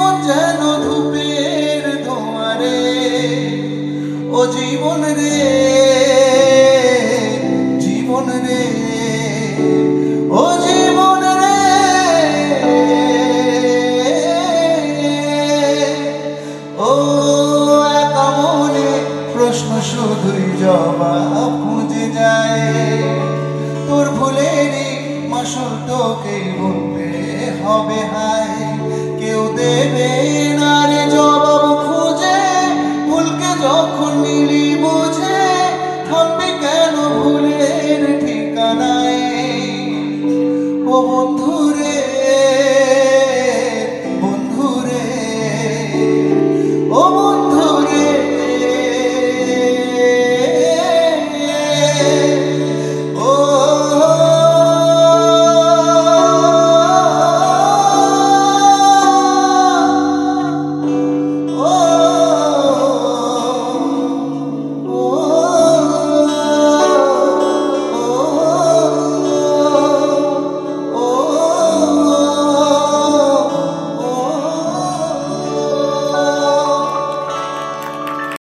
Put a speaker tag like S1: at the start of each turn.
S1: জীবন যেন ধূপের ধোঁয়ারে, ও জীবন রে জীবন রে, ও জীবন রে। ও একা মনে প্রশ্ন শুধুই জবাব খুঁজে যায়, তোর ভুলেরই মাসুল তোকে বলতে হবে হায়। কেউ দেবে না রে জবাব খুঁজে, ভুলকে যখন নিলি বুঝে, থামবে কেন ভুলের ঠিকানায়। ও বন্ধু